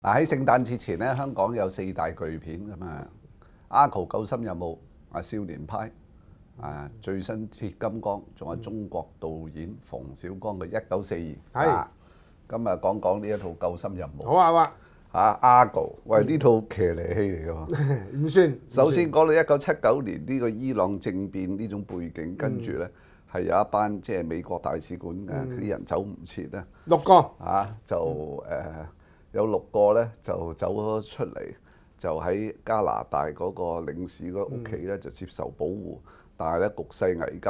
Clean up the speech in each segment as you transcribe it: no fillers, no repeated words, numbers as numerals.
嗱喺聖誕節前咧，香港有4大巨片咁啊，《Argo 救心任務》啊，《少年派》啊，最新《鐵金剛》，仲有中國導演馮小剛嘅《1942》。係。今日講講呢一套救心任務。好啊，好啊。Argo，喂，呢套騎呢戲嚟㗎喎。唔算。首先講到1979年呢個伊朗政變呢種背景，跟住咧係有一班即係美國大使館嘅嗰啲人走唔切咧。6個。有6個咧就走咗出嚟，就喺加拿大嗰個領事嗰屋企咧就接受保護，但係咧局勢危急，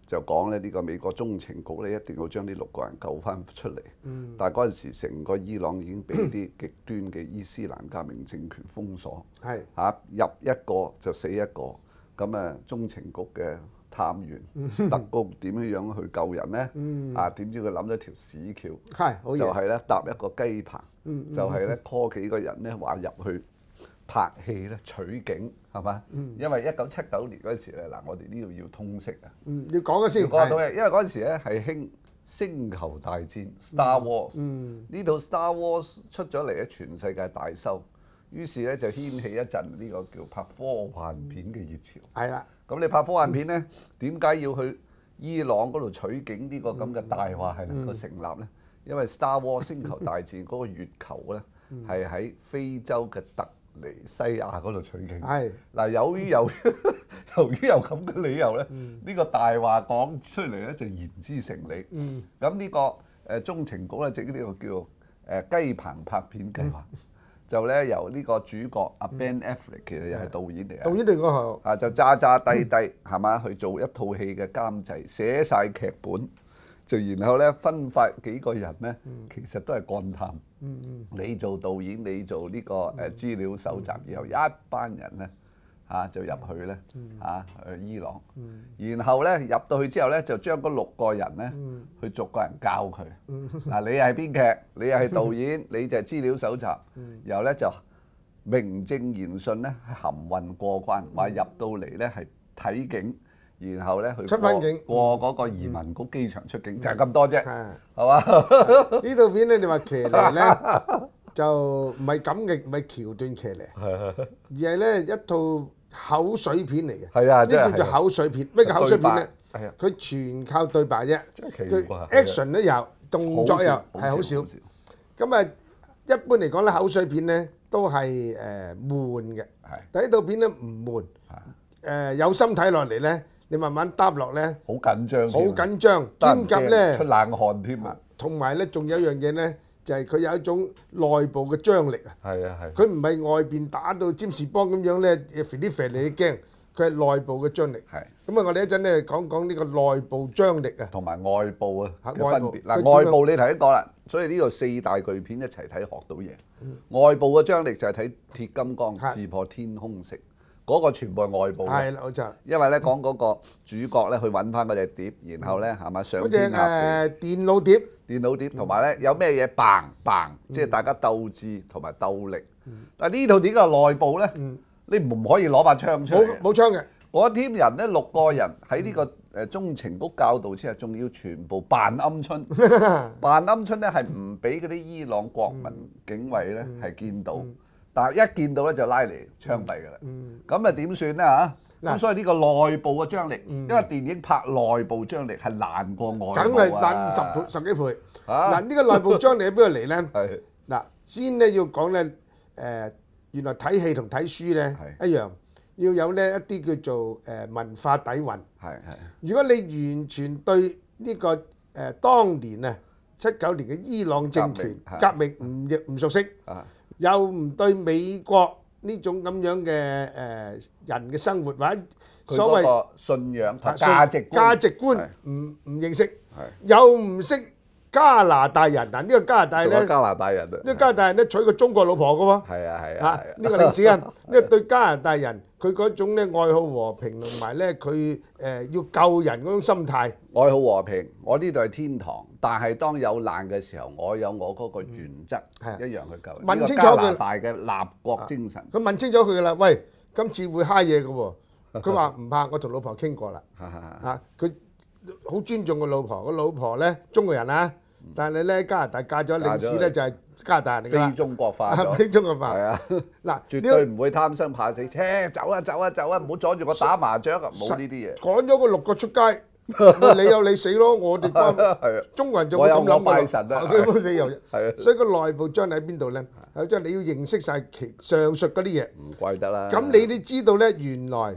就講咧呢個美國中情局咧一定要將呢6個人救翻出嚟。但係嗰陣時成個伊朗已經俾啲極端嘅伊斯蘭革命政權封鎖，入一個就死一個，咁啊中情局嘅探員特工點樣去救人呢？點知佢諗咗條屎橋，就係咧搭一個雞棚，就係咧 call 幾個人咧話入去拍戲咧取景，係嘛？因為1979年嗰時咧，嗱我哋呢度要通識啊，要講嘅先。講到因為嗰陣時咧係興星球大戰 Star Wars，呢套 Star Wars 出咗嚟咧，全世界大收，於是咧就掀起一陣呢個叫拍科幻片嘅熱潮。係啦。咁你拍科幻片咧，點解要去伊朗嗰度取景呢個咁嘅大話係能夠成立咧？因為 Star Wars 星球大戰嗰個月球咧係喺非洲嘅突尼西亞嗰度取景。係。嗱，由於有咁嘅理由咧，呢個大話講出嚟咧就言之成理。咁呢個中情局咧整呢個叫雞棚拍片計劃。就咧由呢個主角阿 Ben Affleck 其實又係導演嚟嘅，導演嚟㗎就揸低係嘛去做一套戲嘅監製，寫晒劇本，就然後咧分發幾個人咧，其實都係幹探。你做導演，你做呢個資料搜集，然後一班人咧就入去咧去伊朗，然後咧入到去之後咧就將嗰6個人咧去逐個人教佢。嗱，你係編劇，你係導演，你就係資料搜集，然後咧就名正言順咧含運過關，話入到嚟咧係睇景，然後咧去過嗰個移民局機場出境，就係咁多啫，係嘛？呢套片咧，你話騎呢咧就唔係咁嘅，唔係橋段騎呢，而係咧一套口水片嚟嘅。係啊，呢叫做口水片。咩叫口水片咧？佢全靠對白啫。佢 action 都有，動作又係好少。咁啊，一般嚟講咧，口水片咧都係悶嘅。但係呢套片咧唔悶。有心睇落嚟咧，你慢慢搭落咧，好緊張，好緊張，兼夾咧出冷汗添啊！同埋咧，仲有一樣嘢咧，就係佢有一種內部嘅張力啊！係啊係。佢唔係外邊打到占士邦咁樣咧，肥啲肥你驚，佢係內部嘅張力。係。咁啊，我哋一陣咧講講呢個內部張力啊，同埋外部啊嘅分別。嗱，外部你頭先講啦，所以呢個4大巨片一齊睇學到嘢。外部嘅張力就係睇鐵金剛刺破天空城。嗰個全部係外部嘅，係啦，冇錯。因為咧講嗰個主角咧去揾翻嗰隻碟，然後咧係咪上天下地？電腦碟。電腦碟同埋咧有咩嘢嘭嘭，即係大家鬥智同埋鬥力。但係呢套點解內部咧？你唔可以攞把槍出嚟。冇槍嘅。嗰 team 人咧6個人喺呢個中情局教導之下，仲要全部扮鵪鶉。扮鵪鶉咧係唔俾嗰啲伊朗國民警衛咧係見到。但係一見到咧就拉嚟槍斃㗎啦，咁啊點算咧嚇？咁所以呢個內部嘅張力，因為電影拍內部張力係難過外部啊，梗係難10幾倍。嗱，呢個內部張力喺邊度嚟咧？嗱，先咧要講咧，原來睇戲同睇書咧一樣，要有咧一啲叫做文化底蘊。如果你完全對呢個當年啊79年嘅伊朗政權革命唔熟悉。又唔對美國呢種咁樣嘅人嘅生活或者所謂信仰價值觀唔認識，又唔識加拿大人。嗱，呢個加拿大咧，呢個加拿大人咧娶個中國老婆嘅喎。係啊，呢個歷史啊，呢個對加拿大人佢嗰種咧愛好和平同埋咧佢要救人嗰種心態。愛好和平，我呢度係天堂，但係當有難嘅時候，我有我嗰個原則，一樣去救人。問清楚加拿大嘅立國精神。佢問清楚佢㗎啦，喂，今次會蝦嘢嘅喎。佢話唔怕，我同老婆傾過啦。佢好尊重個老婆，個老婆咧中國人啊，但係咧加拿大嫁咗領事咧就係加拿大人嚟㗎啦，非中國化咗，非中國化。係啊，嗱，絕對唔會貪生怕死，走啊走啊走啊，唔好阻住我打麻雀啊，冇呢啲嘢。趕咗個6個出街，你有你死咯，我哋關中國人就會咁諗㗎啦。我有我拜神啊，佢冇理由。係啊，所以個內部張力喺邊度咧？即係你要認識曬其上述嗰啲嘢。唔怪得啦。咁你哋知道咧，原來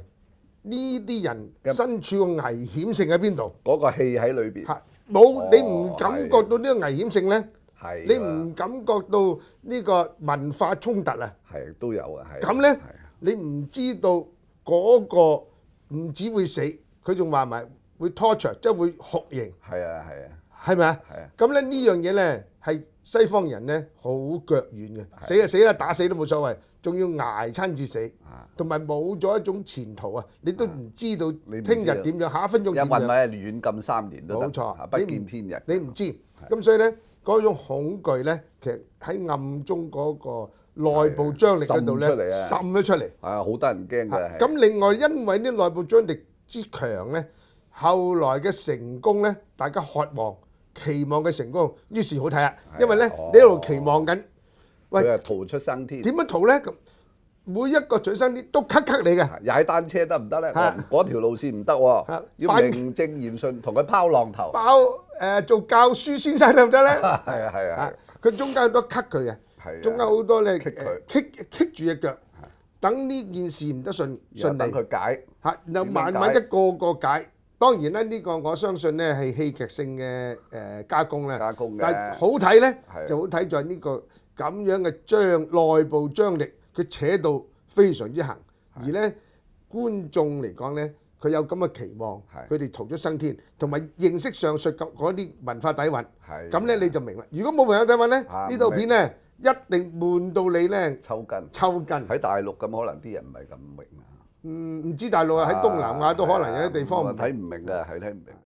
呢啲人身處個危險性喺邊度？嗰個氣喺裏邊。係冇你唔感覺到呢個危險性咧？係。你唔感覺到呢個文化衝突啊？係都有啊，係。咁咧，你唔知道嗰個唔止會死，佢仲話埋會 torture， 即係會酷刑。係啊係啊。係咪啊？係啊。咁咧呢樣嘢咧係西方人咧好腳軟嘅，死就死啦，打死都冇所謂，仲要捱親至死，同埋冇咗一種前途啊！你都唔知道聽日點樣，下一分鐘點樣。一運咪軟禁3年都得。冇錯，不見天日。你唔知，咁所以咧嗰種恐懼咧，其實喺暗中嗰個內部張力嗰度咧滲咗出嚟。係啊，好得人驚嘅。咁另外因為呢內部張力之強咧，後來嘅成功咧，大家渴望。期望嘅成功，於是好睇啊！因為咧，你一路期望緊，喂，佢係逃出生天。點樣逃咧？咁每一個取生天都咳你嘅。踩單車得唔得咧？嗰條路線唔得喎，要名正言順同佢拋浪頭。做教書先生得唔得咧？係啊係啊，佢中間好多咳佢嘅，中間好多咧棘住隻腳，等呢件事唔得順利，等佢解嚇，然後慢慢一個個解。當然咧，呢個我相信咧係戲劇性嘅加工咧，但係好睇咧就好睇在呢個咁樣嘅內部張力，佢扯到非常之行，而咧觀眾嚟講咧，佢有咁嘅期望，佢哋逃出生天，同埋認識上述嗰啲文化底蘊，咁咧你就明啦。如果冇文化底蘊咧，呢套片咧一定悶到你咧抽筋。喺大陸咁可能啲人唔係咁明啊。唔知大陸啊，喺東南亞都可能有啲地方睇唔明㗎，係睇唔明。